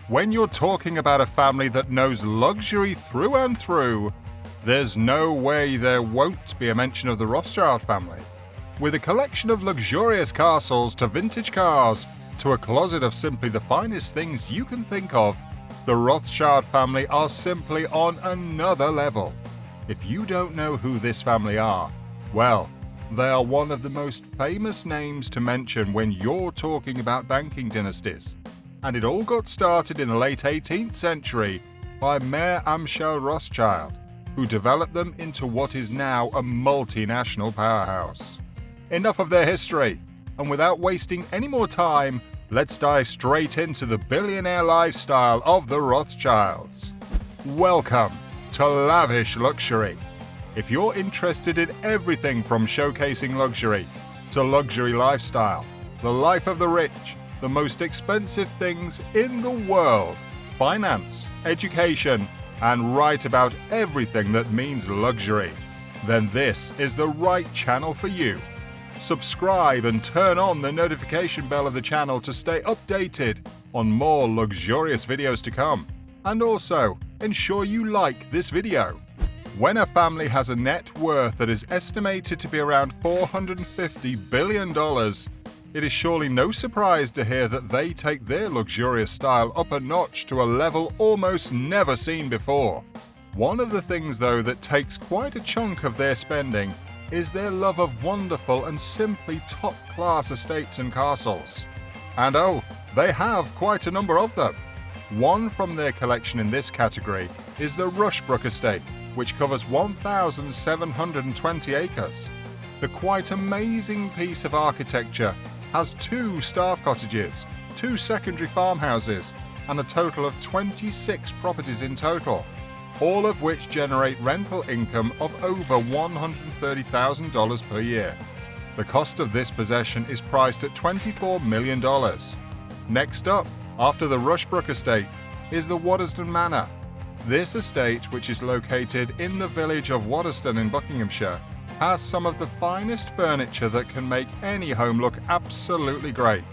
When you're talking about a family that knows luxury through and through, there's no way there won't be a mention of the Rothschild family. With a collection of luxurious castles to vintage cars to a closet of simply the finest things you can think of, the Rothschild family are simply on another level. If you don't know who this family are, well, they are one of the most famous names to mention when you're talking about banking dynasties. And it all got started in the late 18th century by Mayer Amschel Rothschild, who developed them into what is now a multinational powerhouse. Enough of their history, and without wasting any more time, let's dive straight into the billionaire lifestyle of the Rothschilds. Welcome to Lavish Luxury. If you're interested in everything from showcasing luxury to luxury lifestyle, the life of the rich, the most expensive things in the world, finance, education, and write about everything that means luxury, then this is the right channel for you. Subscribe and turn on the notification bell of the channel to stay updated on more luxurious videos to come. And also, ensure you like this video. When a family has a net worth that is estimated to be around $450 billion, it is surely no surprise to hear that they take their luxurious style up a notch to a level almost never seen before. One of the things, though, that takes quite a chunk of their spending is their love of wonderful and simply top-class estates and castles. And oh, they have quite a number of them. One from their collection in this category is the Rushbrooke Estate, which covers 1,720 acres. The quite amazing piece of architecture has 2 staff cottages, 2 secondary farmhouses, and a total of 26 properties in total, all of which generate rental income of over $130,000 per year. The cost of this possession is priced at $24 million. Next up, after the Rushbrooke Estate, is the Waddesdon Manor. This estate, which is located in the village of Waddesdon in Buckinghamshire, has some of the finest furniture that can make any home look absolutely great.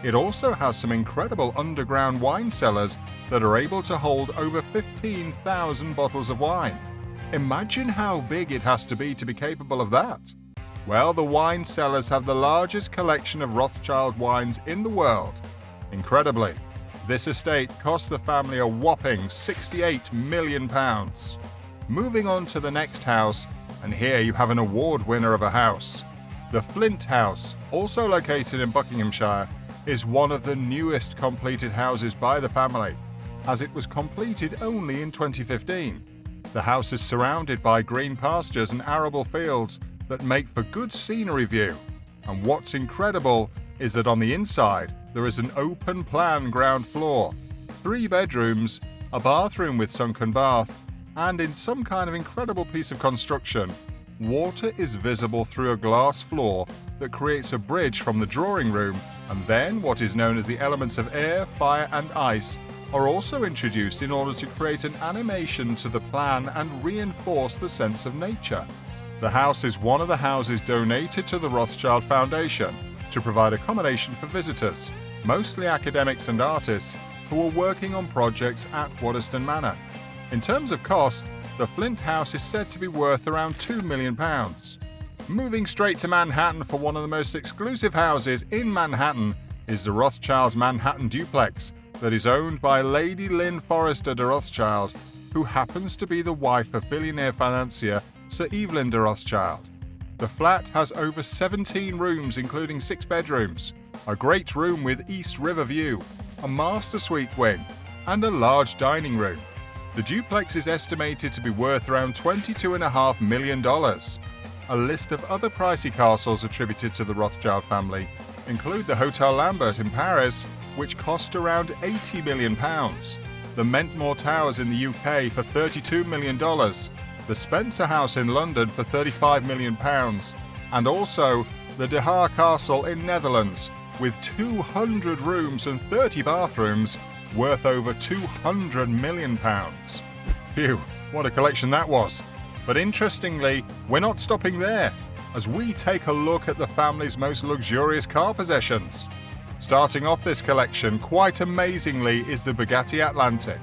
It also has some incredible underground wine cellars that are able to hold over 15,000 bottles of wine. Imagine how big it has to be capable of that. Well, the wine cellars have the largest collection of Rothschild wines in the world. Incredibly, this estate cost the family a whopping £68 million. Moving on to the next house, and here you have an award winner of a house. The Flint House, also located in Buckinghamshire, is one of the newest completed houses by the family, as it was completed only in 2015. The house is surrounded by green pastures and arable fields that make for good scenery view. And what's incredible is that on the inside, there is an open plan ground floor, 3 bedrooms, a bathroom with sunken bath, and in some kind of incredible piece of construction, water is visible through a glass floor that creates a bridge from the drawing room, and then what is known as the elements of air, fire, and ice are also introduced in order to create an animation to the plan and reinforce the sense of nature. The house is one of the houses donated to the Rothschild Foundation to provide accommodation for visitors, mostly academics and artists, who are working on projects at Waddesdon Manor. In terms of cost, the Flint House is said to be worth around £2 million. Moving straight to Manhattan for one of the most exclusive houses in Manhattan is the Rothschilds' Manhattan Duplex that is owned by Lady Lynn Forrester de Rothschild, who happens to be the wife of billionaire financier Sir Evelyn de Rothschild. The flat has over 17 rooms including 6 bedrooms, a great room with East River view, a master suite wing, and a large dining room. The duplex is estimated to be worth around $22.5 million. A list of other pricey castles attributed to the Rothschild family include the Hotel Lambert in Paris, which cost around £80 million, the Mentmore Towers in the UK for $32 million, the Spencer House in London for £35 million, and also the Haar Castle in Netherlands, with 200 rooms and 30 bathrooms, worth over £200 million. Phew, what a collection that was. But interestingly, we're not stopping there, as we take a look at the family's most luxurious car possessions. Starting off this collection, quite amazingly, is the Bugatti Atlantic.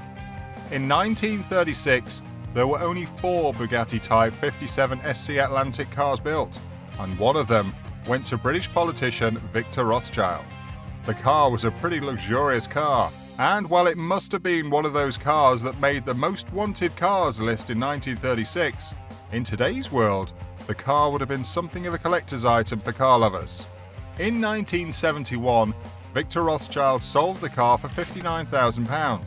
In 1936, there were only 4 Bugatti Type 57 SC Atlantic cars built, and one of them went to British politician Victor Rothschild. The car was a pretty luxurious car, and while it must have been one of those cars that made the most wanted cars list in 1936, in today's world, the car would have been something of a collector's item for car lovers. In 1971, Victor Rothschild sold the car for £59,000,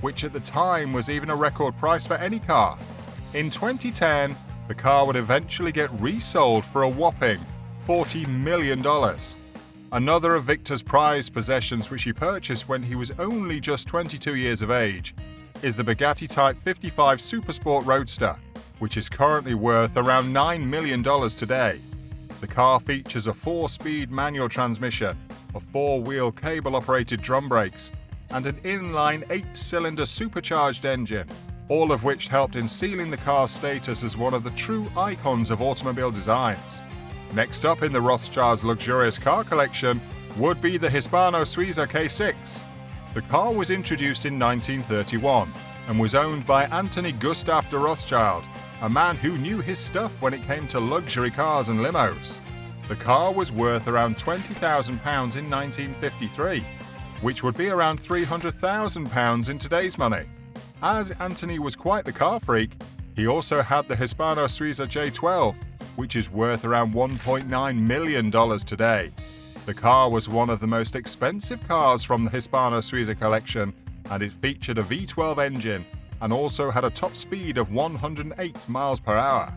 which at the time was even a record price for any car. In 2010, the car would eventually get resold for a whopping $40 million. Another of Victor's prized possessions, which he purchased when he was only just 22 years of age, is the Bugatti Type 55 Supersport Roadster, which is currently worth around $9 million today. The car features a 4-speed manual transmission, a 4-wheel cable-operated drum brakes, and an inline 8-cylinder supercharged engine, all of which helped in sealing the car's status as one of the true icons of automobile designs. Next up in the Rothschilds' luxurious car collection would be the Hispano Suiza K6. The car was introduced in 1931 and was owned by Anthony Gustav de Rothschild, a man who knew his stuff when it came to luxury cars and limos. The car was worth around £20,000 in 1953, which would be around £300,000 in today's money. As Anthony was quite the car freak, he also had the Hispano Suiza J12, which is worth around $1.9 million today. The car was one of the most expensive cars from the Hispano Suiza collection, and it featured a V12 engine and also had a top speed of 108 miles per hour.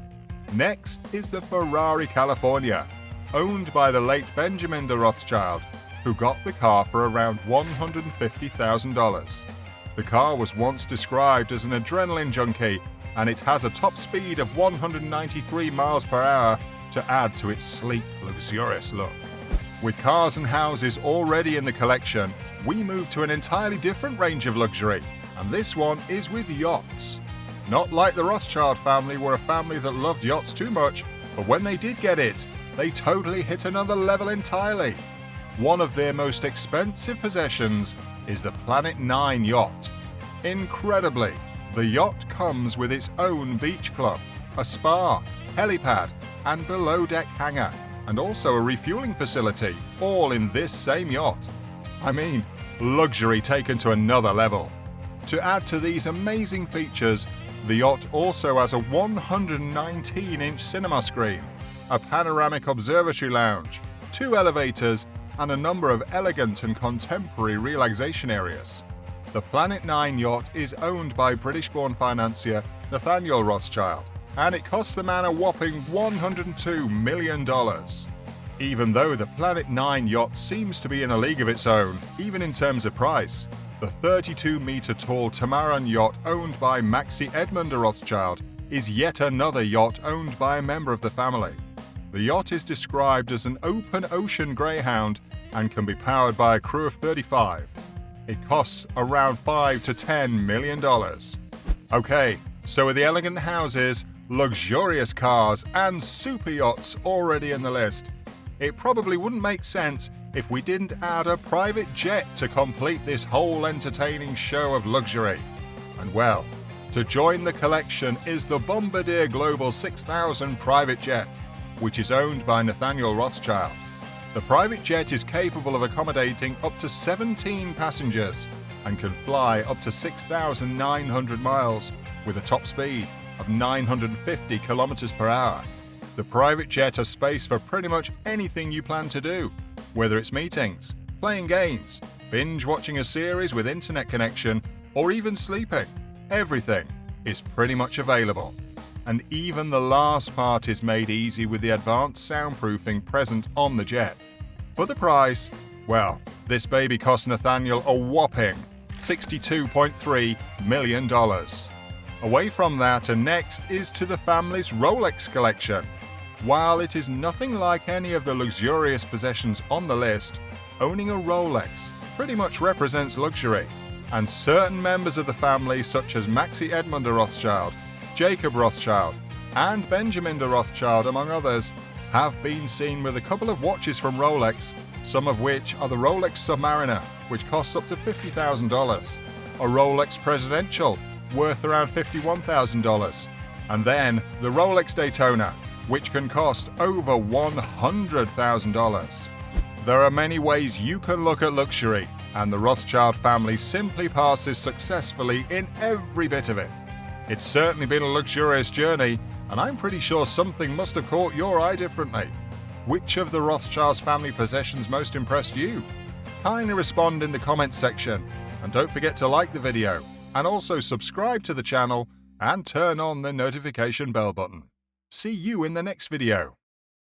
Next is the Ferarri California, owned by the late Benjamin de Rothschild, who got the car for around $150,000. The car was once described as an adrenaline junkie, and it has a top speed of 193 miles per hour to add to its sleek, luxurious look. With cars and houses already in the collection, we move to an entirely different range of luxury, and this one is with yachts. Not like the Rothschild family were a family that loved yachts too much, but when they did get it, they totally hit another level entirely. One of their most expensive possessions is the Planet 9 yacht. Incredibly, the yacht comes with its own beach club, a spa, helipad, and below-deck hangar, and also a refueling facility, all in this same yacht. I mean, luxury taken to another level. To add to these amazing features, the yacht also has a 119-inch cinema screen, a panoramic observatory lounge, 2 elevators, and a number of elegant and contemporary relaxation areas. The Planet 9 yacht is owned by British-born financier Nathaniel Rothschild, and it costs the man a whopping $102 million. Even though the Planet 9 yacht seems to be in a league of its own, even in terms of price, the 32-meter-tall Trimaran yacht owned by Maxi Edmund de Rothschild is yet another yacht owned by a member of the family. The yacht is described as an open ocean greyhound and can be powered by a crew of 35. It costs around $5 to $10 million. Okay, so with the elegant houses, luxurious cars, and super yachts already in the list, it probably wouldn't make sense if we didn't add a private jet to complete this whole entertaining show of luxury. And well, to join the collection is the Bombardier Global 6000 private jet, which is owned by Nathaniel Rothschild. The private jet is capable of accommodating up to 17 passengers and can fly up to 6,900 miles with a top speed of 950 kilometers per hour. The private jet has space for pretty much anything you plan to do, whether it's meetings, playing games, binge watching a series with internet connection, or even sleeping. Everything is pretty much available. And even the last part is made easy with the advanced soundproofing present on the jet. For the price, well, this baby cost Nathaniel a whopping $62.3 million. Away from that, and next is to the family's Rolex collection. While it is nothing like any of the luxurious possessions on the list, owning a Rolex pretty much represents luxury, and certain members of the family such as Maxi Edmund de Rothschild, Jacob Rothschild, and Benjamin de Rothschild, among others, have been seen with a couple of watches from Rolex some of which are the Rolex Submariner, which costs up to $50,000, a Rolex Presidential, worth around $51,000, and then the Rolex Daytona, which can cost over $100,000. There are many ways you can look at luxury, and the Rothschild family simply passes successfully in every bit of it. It's certainly been a luxurious journey, and I'm pretty sure something must have caught your eye differently. Which of the Rothschilds family possessions most impressed you? Kindly respond in the comments section, and don't forget to like the video, and also subscribe to the channel and turn on the notification bell button. See you in the next video.